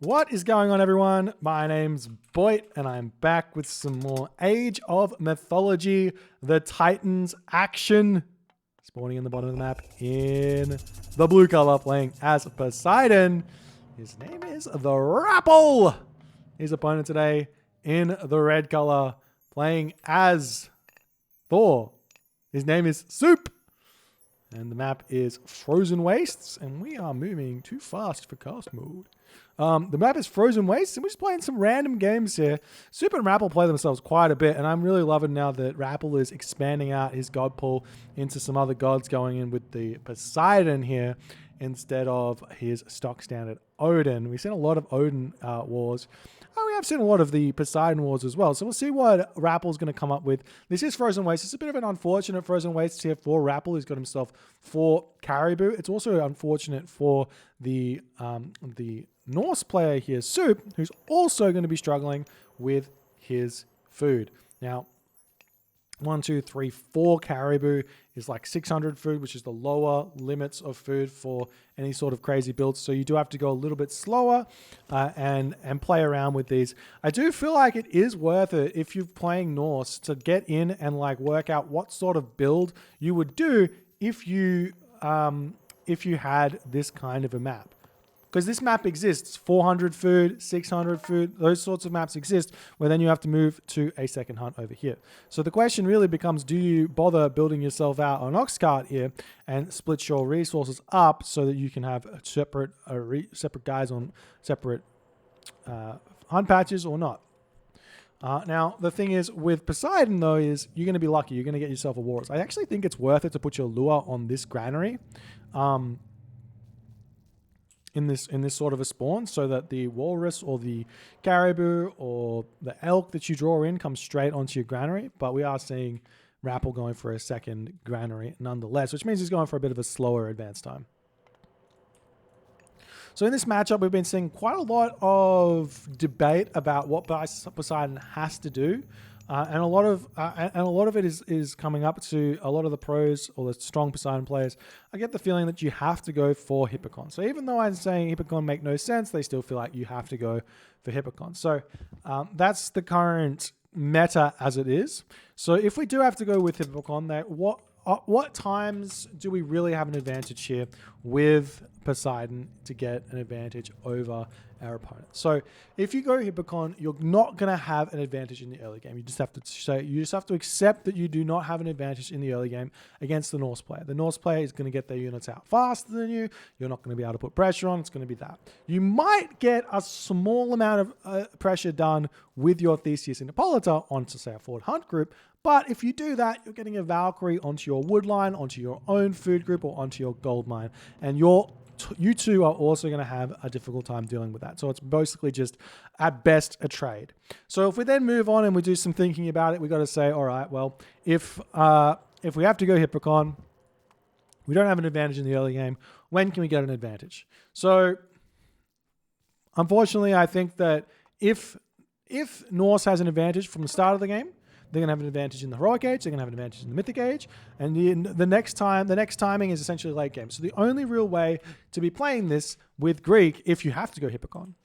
What is going on, everyone? My name's Boit, and I'm back with some more Age of Mythology, the Titans action. Spawning in the bottom of the map in the blue color, playing as Poseidon. His name is the Rapl. His opponent today in the red color, playing as Thor. His name is Suppe. And the map is Frozen Wastes, and we are moving too fast for cast mode. The map is Frozen Wastes, and we're just playing some random games here. Suppe and Rapl play themselves quite a bit, and I'm really loving now that Rapl is expanding out his god pool into some other gods, going in with the Poseidon here instead of his stock standard Odin. We've seen a lot of Odin wars. Oh, we have seen a lot of the Poseidon wars as well. So we'll see what Rapple's going to come up with. This is Frozen Wastes. It's a bit of an unfortunate Frozen Wastes here for Rapl. He's got himself 4 Caribou. It's also unfortunate for the Norse player here, Suppe, who's also going to be struggling with his food. Now, 1, 2, 3, 4 Caribou is like 600 food, which is the lower limits of food for any sort of crazy builds. So you do have to go a little bit slower and play around with these. I do feel like it is worth it if you're playing Norse to get in and like work out what sort of build you would do if you had this kind of a map. Because this map exists, 400 food, 600 food, those sorts of maps exist, where then you have to move to a second hunt over here. So the question really becomes, do you bother building yourself out on Ox Cart here and split your resources up so that you can have separate guys on separate hunt patches or not? Now, the thing is with Poseidon, though, is you're going to be lucky. You're going to get yourself a Walrus. I actually think it's worth it to put your lure on this granary. In this sort of a spawn, so that the walrus or the caribou or the elk that you draw in comes straight onto your granary. But we are seeing Rapl going for a second granary nonetheless, which means he's going for a bit of a slower advance time. So in this matchup, we've been seeing quite a lot of debate about what Poseidon has to do. And a lot of it is coming up to a lot of the pros or the strong Poseidon players. I get the feeling that you have to go for Hippocon. So even though I'm saying Hippocon make no sense, they still feel like you have to go for Hippocon. So that's the current meta as it is. So if we do have to go with Hippocon, what times do we really have an advantage here with Poseidon to get an advantage over our opponent? So if you go Hippocon, you're not going to have an advantage in the early game. You just have to accept that you do not have an advantage in the early game against the Norse player. The Norse player is going to get their units out faster than you. You're not going to be able to put pressure on. It's going to be that. You might get a small amount of pressure done with your Theseus and Hippolyta onto, say, a forward hunt group. But if you do that, you're getting a Valkyrie onto your wood line, onto your own food group, or onto your gold mine. And you two are also going to have a difficult time dealing with that. So it's basically just, at best, a trade. So if we then move on and we do some thinking about it, we got to say, all right, well, if we have to go Hippocon, we don't have an advantage in the early game. When can we get an advantage? So unfortunately, I think that if Norse has an advantage from the start of the game, they're going to have an advantage in the heroic age. They're going to have an advantage in the mythic age. And the next timing is essentially late game. So the only real way to be playing this with Greek, if you have to go Hippocon,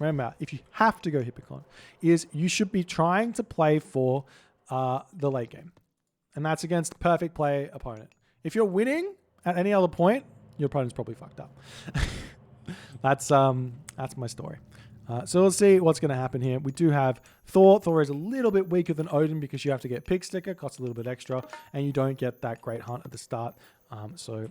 remember, if you have to go Hippocon, is you should be trying to play for the late game. And that's against perfect play opponent. If you're winning at any other point, your opponent's probably fucked up. That's my story. So we'll see what's going to happen here. We do have Thor. Thor is a little bit weaker than Odin because you have to get Pig Sticker, costs a little bit extra, and you don't get that great hunt at the start. So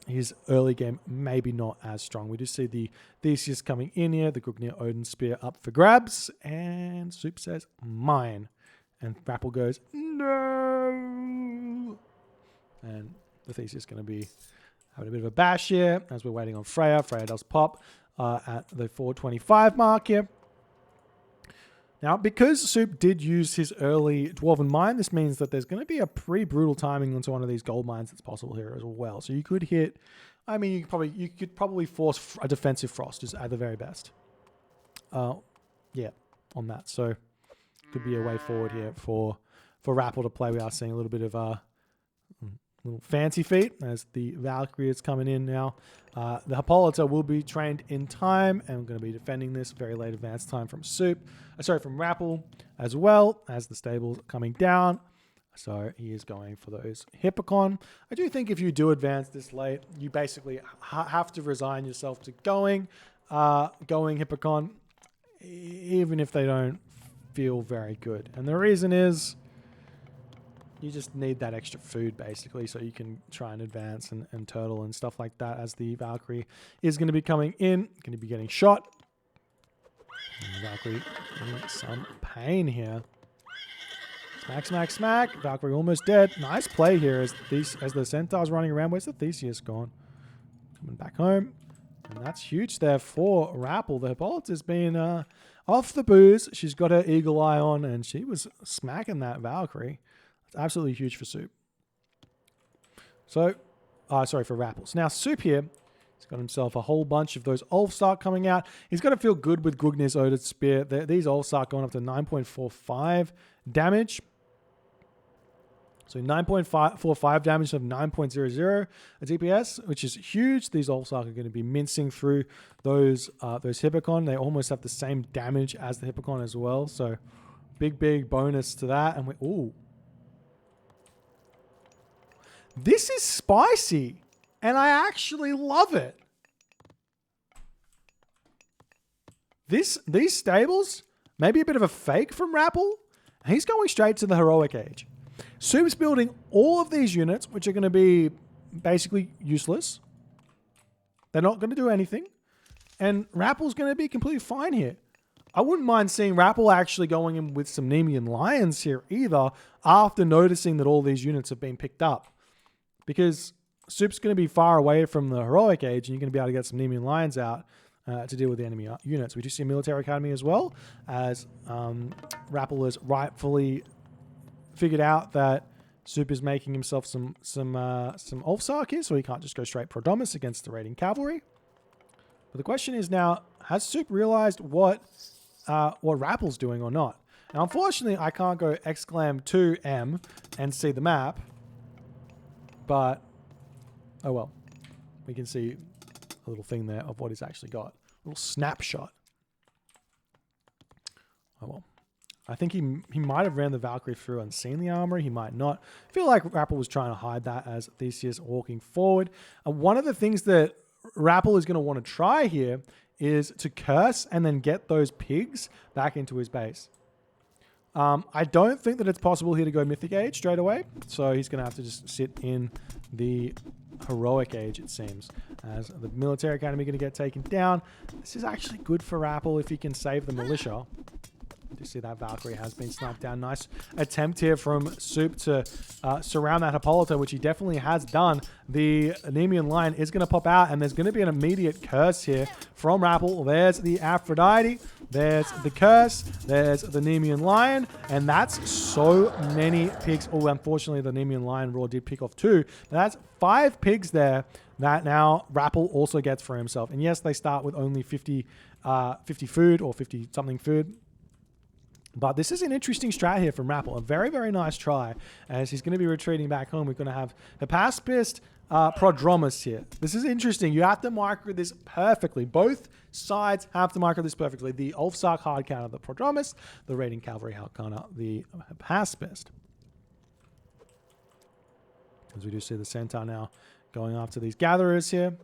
his early game maybe not as strong. We do see the Theseus coming in here, the Gungnir Odin spear up for grabs, and Suppe says, mine. And Rapl goes, no. And the Theseus is going to be having a bit of a bash here as we're waiting on Freya. Freya does pop at the 425 mark here. Now, because Suppe did use his early Dwarven Mine, this means that there's going to be a pretty brutal timing onto one of these gold mines that's possible here as well. So you could hit, I mean, you could probably force a defensive frost at the very best. Yeah, on that. So could be a way forward here for Rapl to play. We are seeing a little bit of little fancy feet as the Valkyrie is coming in now. The Hippolyta will be trained in time, and we're going to be defending this very late advance time from from Rapl, as well as the stables coming down. So he is going for those Hippocon. I do think if you do advance this late, you basically have to resign yourself to going Hippocon, even if they don't feel very good. And the reason is you just need that extra food, basically, so you can try and advance and turtle and stuff like that, as the Valkyrie is going to be coming in, going to be getting shot. And the Valkyrie in some pain here. Smack, smack, smack. Valkyrie almost dead. Nice play here as the Centaur's running around. Where's the Theseus gone? Coming back home. And that's huge there for Rapl. The Hippolyta's been off the booze. She's got her eagle eye on, and she was smacking that Valkyrie. It's absolutely huge for Suppe. So, sorry, for Rapl. So now Suppe here, he's got himself a whole bunch of those Ulfsark coming out. He's got to feel good with Gugnir's Odin Spear. These Ulfsark going up to 9.45 damage. So 9.45 damage of 9.00 DPS, which is huge. These Ulfsark are going to be mincing through those Hippocon. They almost have the same damage as the Hippocon as well. So big bonus to that. And ooh. This is spicy, and I actually love it. These stables, maybe a bit of a fake from Rapl. He's going straight to the heroic age. Suppe's building all of these units, which are going to be basically useless. They're not going to do anything. And Rapple's going to be completely fine here. I wouldn't mind seeing Rapl actually going in with some Nemean Lions here either, after noticing that all these units have been picked up. Because Suppe's going to be far away from the heroic age, and you're going to be able to get some Nemean Lions out to deal with the enemy units. We do see a military academy as well, as Rapl has rightfully figured out that Suppe is making himself some Ulfsark here, so he can't just go straight Prodomus against the raiding cavalry. But the question is now, has Suppe realized what Rappel's doing or not? Now, unfortunately, I can't go !2M and see the map, but oh well. We can see a little thing there of what he's actually got. A little snapshot. Oh well. I think he might have ran the Valkyrie through and seen the armory. He might not. I feel like Rapl was trying to hide that as Theseus walking forward. And one of the things that Rapl is going to want to try here is to curse and then get those pigs back into his base. I don't think that it's possible here to go Mythic Age straight away. So he's going to have to just sit in the Heroic Age, it seems, as the Military Academy going to get taken down. This is actually good for Rapl if he can save the militia. You see that Valkyrie has been sniped down. Nice attempt here from Suppe to surround that Hippolyta, which he definitely has done. The Nemean Lion is going to pop out, and there's going to be an immediate curse here from Rapl. There's the Aphrodite. There's the curse. There's the Nemean Lion. And that's so many pigs. Oh, unfortunately, the Nemean Lion Roar did pick off 2. That's 5 pigs there that now Rapl also gets for himself. And yes, they start with only 50 food or 50-something food. But this is an interesting strat here from Rapl. A very, very nice try. As he's going to be retreating back home, we're going to have Hippaspist, Prodromus here. This is interesting. You have to micro this perfectly. Both sides have to micro this perfectly. The Ulfsark hard counter, the Prodromus, the raiding cavalry hard counter, the Hippaspist. As we do see the Centaur now going after these gatherers here.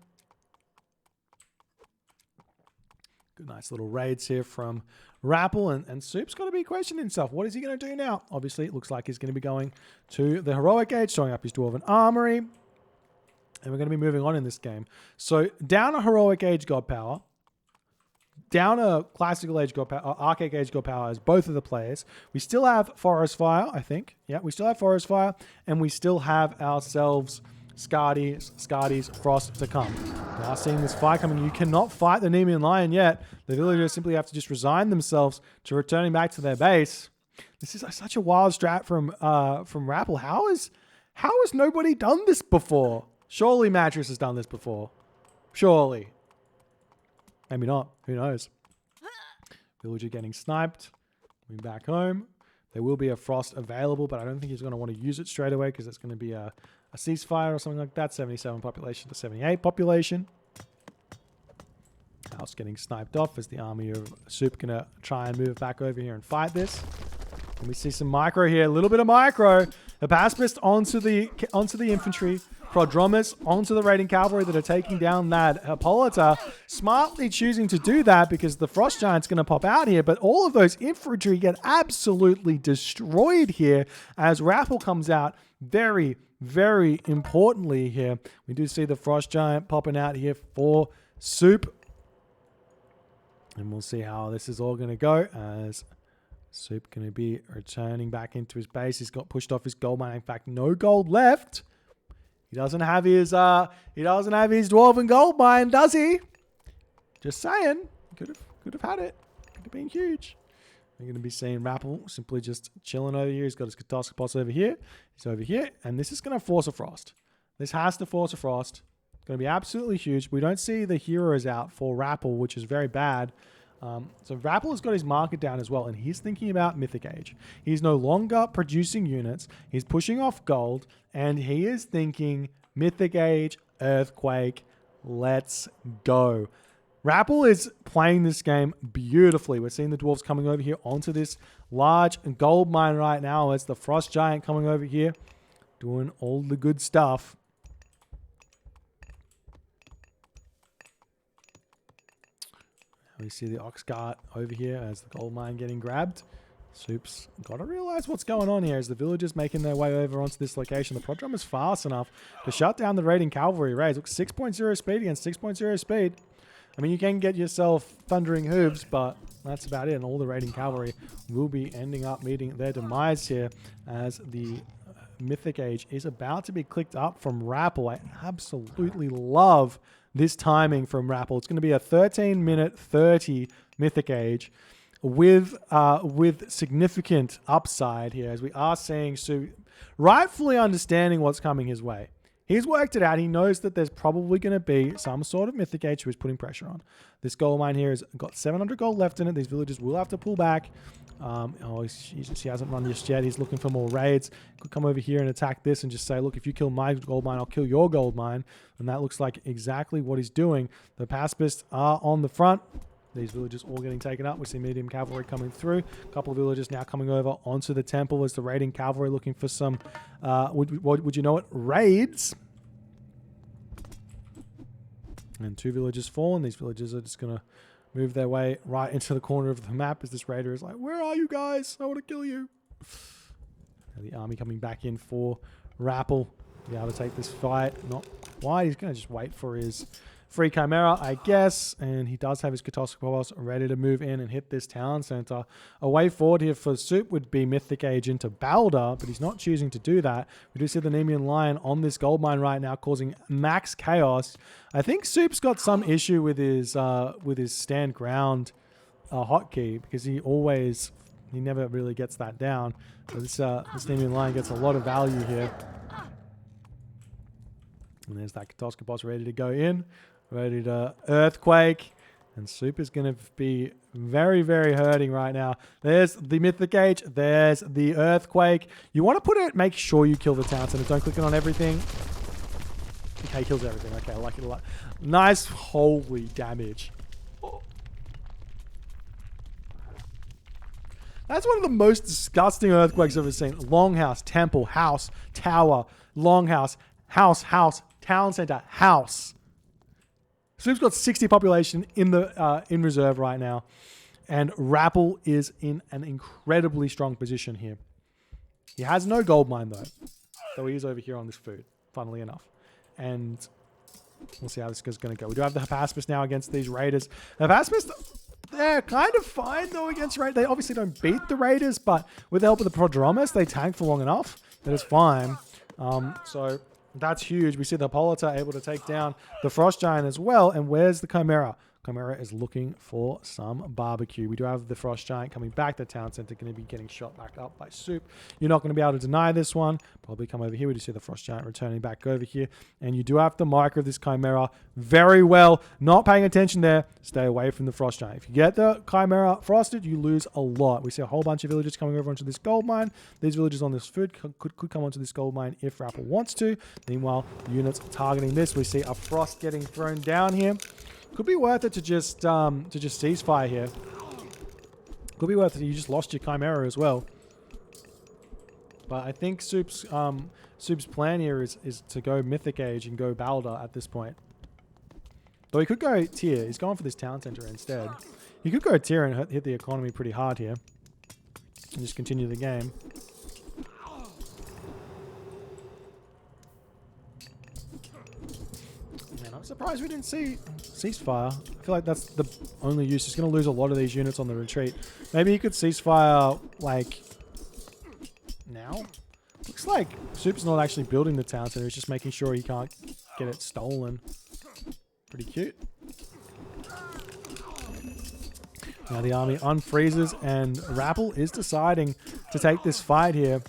Good, nice little raids here from Rapl, and Suppe's got to be questioning himself. What is he going to do now? Obviously, it looks like he's going to be going to the Heroic Age, showing up his Dwarven Armory. And we're going to be moving on in this game. So, down a Heroic Age God Power, down a Classical Age God Power, Archaic Age God Power as both of the players. We still have Forest Fire, I think. Yeah, we still have Forest Fire, and we still have ourselves Scardy's Frost to come. Now seeing this fight coming, you cannot fight the Nemean Lion yet. The villagers simply have to just resign themselves to returning back to their base. This is such a wild strat from Rapl. How has nobody done this before? Surely Mattress has done this before. Surely. Maybe not. Who knows? Villager getting sniped. Coming back home. There will be a Frost available, but I don't think he's going to want to use it straight away because it's going to be a a ceasefire or something like that. 77 population to 78 population. House getting sniped off as the army of Suppe gonna try and move back over here and fight this. And we see some micro here, a little bit of micro. The pacifist onto the infantry. Prodromus onto the raiding cavalry that are taking down that Hippolyta. Smartly choosing to do that because the Frost Giant's going to pop out here, but all of those infantry get absolutely destroyed here as Rapl comes out very, very importantly here. We do see the Frost Giant popping out here for Suppe. And we'll see how this is all going to go as Suppe going to be returning back into his base. He's got pushed off his gold mine. In fact, no gold left. He doesn't have his dwarven gold mine, does he? Just saying. Could have had it. Could have been huge. We're going to be seeing Rapl simply just chilling over here. He's got his Catastrophe over here. He's over here. And this is going to force a frost. This has to force a frost. It's going to be absolutely huge. We don't see the heroes out for Rapl, which is very bad. So Rapl has got his market down as well, and he's thinking about Mythic Age. He's no longer producing units. He's pushing off gold, and he is thinking Mythic Age, Earthquake, let's go. Rapl is playing this game beautifully. We're seeing the dwarves coming over here onto this large gold mine right now. It's the Frost Giant coming over here, doing all the good stuff. We see the ox cart over here as the gold mine getting grabbed. Suppe's got to realize what's going on here as the villagers making their way over onto this location. The prodrome is fast enough to shut down the raiding cavalry raids. Look, 6.0 speed against 6.0 speed. I mean, you can get yourself thundering hooves, but that's about it. And all the raiding cavalry will be ending up meeting their demise here as the Mythic Age is about to be clicked up from Rapl. I absolutely love this timing from Rapl. It's going to be a 13-minute 30 Mythic Age with significant upside here, as we are seeing Suppe rightfully understanding what's coming his way. He's worked it out. He knows that there's probably going to be some sort of Mythic Age who is putting pressure on. This gold mine here has got 700 gold left in it. These villagers will have to pull back. He hasn't run just yet. He's looking for more raids. Could come over here and attack this and just say, look, if you kill my gold mine, I'll kill your gold mine. And that looks like exactly what he's doing. The pacifists are on the front. These villagers all getting taken up. We see medium cavalry coming through. A couple of villagers now coming over onto the temple as the raiding cavalry looking for some, would you know it, raids. And 2 villagers fallen. These villagers are just going to move their way right into the corner of the map as this raider is like, where are you guys? I want to kill you. Now the army coming back in for Rapl to be able to take this fight. Not wide. He's going to just wait for his free Chimera, I guess. And he does have his Catastrophe ready to move in and hit this town center. A way forward here for Suppe would be Mythic Age into Balder, but he's not choosing to do that. We do see the Nemean Lion on this gold mine right now causing max chaos. I think Suppe's got some issue with his stand ground hotkey because he never really gets that down. But this Nemean Lion gets a lot of value here. And there's that Catastrophe ready to go in. Ready to Earthquake. And Suppe is going to be very, very hurting right now. There's the Mythic Age. There's the Earthquake. You want to put it, make sure you kill the town center. Don't click it on everything. Okay, kills everything. Okay, I like it a lot. Nice, holy damage. That's one of the most disgusting earthquakes I've ever seen. Longhouse, temple, house, tower, longhouse, house, town center, house. Suppe's got 60 population in reserve right now, and Rapl is in an incredibly strong position here. He has no gold mine though he is over here on this food, funnily enough. And we'll see how this is going to go. We do have the pacifist now against these raiders. The pacifist, they're kind of fine though against raiders. They obviously don't beat the raiders, but with the help of the prodromus, they tank for long enough that it's fine. So that's huge. We see the Hippolyta able to take down the Frost Giant as well. And where's the Chimera? Chimera is looking for some barbecue. We do have the Frost Giant coming back. The town center going to be getting shot back up by Soup. You're not going to be able to deny this one. Probably come over here. We do see the Frost Giant returning back over here. And you do have to micro this Chimera very well. Not paying attention there. Stay away from the Frost Giant. If you get the Chimera frosted, you lose a lot. We see a whole bunch of villagers coming over onto this gold mine. These villagers on this food could come onto this gold mine if Rapl wants to. Meanwhile, the units targeting this. We see a Frost getting thrown down here. Could be worth it to just ceasefire here. Could be worth it. You just lost your Chimera as well. But I think Soup's plan here is to go Mythic Age and go Balder at this point. Though he could go Tier. He's going for this town center instead. He could go Tier and hit the economy pretty hard here. And just continue the game. Man, I'm surprised we didn't see ceasefire. I feel like that's the only use. He's going to lose a lot of these units on the retreat. Maybe he could ceasefire, like, now? Looks like Soup's not actually building the town center. He's just making sure he can't get it stolen. Pretty cute. Now the army unfreezes, and Rapl is deciding to take this fight here.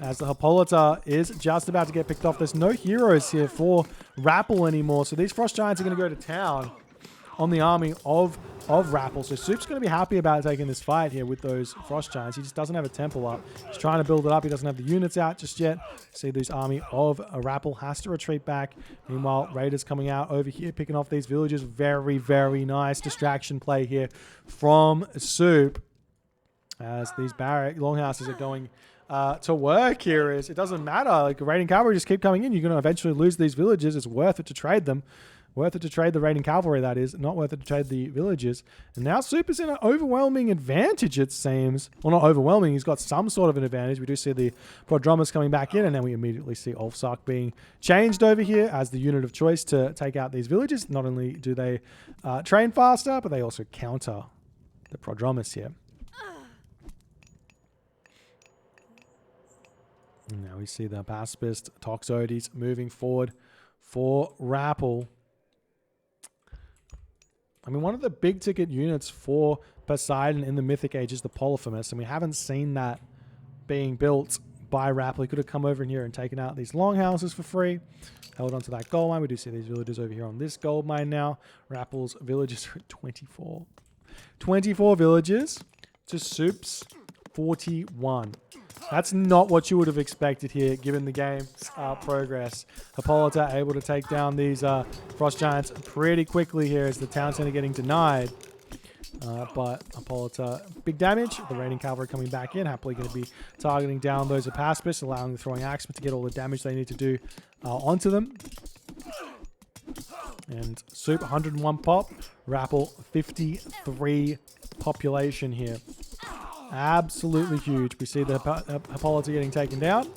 As the Hippolyta is just about to get picked off. There's no heroes here for Rapl anymore. So these Frost Giants are going to go to town on the army of Rapl. So Soup's going to be happy about taking this fight here with those Frost Giants. He just doesn't have a temple up. He's trying to build it up. He doesn't have the units out just yet. See, this army of Rapl has to retreat back. Meanwhile, Raiders coming out over here, picking off these villagers. Very, very nice distraction play here from Soup. As these barrack longhouses are going to work here. It doesn't matter. Like, raiding cavalry just keep coming in. You're going to eventually lose these villages. It's worth it to trade them. Worth it to trade the raiding cavalry, that is. Not worth it to trade the villagers. And now Soup is in an overwhelming advantage, it seems. Well, not overwhelming. He's got some sort of an advantage. We do see the Prodromus coming back in, and then we immediately see Ulfsark being changed over here as the unit of choice to take out these villages. Not only do they train faster, but they also counter the Prodromus here. And now we see the Pacifist Toxotes moving forward for Rapl. I mean, one of the big ticket units for Poseidon in the Mythic Age is the Polyphemus, and we haven't seen that being built by Rapl. He could have come over in here and taken out these longhouses for free. Held onto that gold mine. We do see these villagers over here on this gold mine now. Rapl's villages are at 24. 24 villages to Soup's 41. That's not what you would have expected here, given the game's progress. Hippolyta able to take down these Frost Giants pretty quickly here as the town center getting denied. But Hippolyta, big damage. The raiding cavalry coming back in, happily going to be targeting down those Apaspis, allowing the throwing axemen to get all the damage they need to do onto them. And Soup, 101 pop. Rapl, 53 population here. Absolutely huge. We see the Hippolyta getting taken down.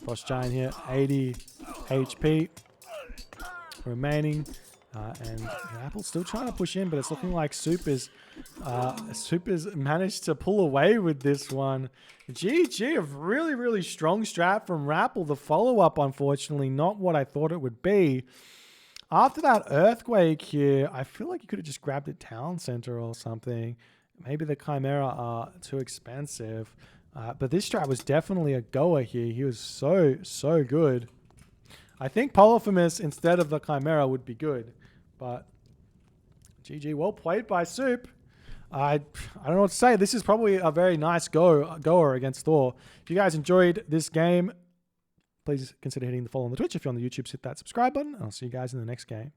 Frost Giant here, 80 HP remaining. And Rapl's still trying to push in, but it's looking like Soup has managed to pull away with this one. GG, a really, really strong strat from Rapl. The follow-up, unfortunately, not what I thought it would be. After that earthquake here, I feel like you could have just grabbed a town center or something. Maybe the Chimera are too expensive. But this strat was definitely a goer here. He was so good. I think Polyphemus instead of the Chimera would be good. But GG, well played by Soup. I don't know what to say. This is probably a very nice goer against Thor. If you guys enjoyed this game, please consider hitting the follow on the Twitch. If you're on the YouTube, hit that subscribe button. I'll see you guys in the next game.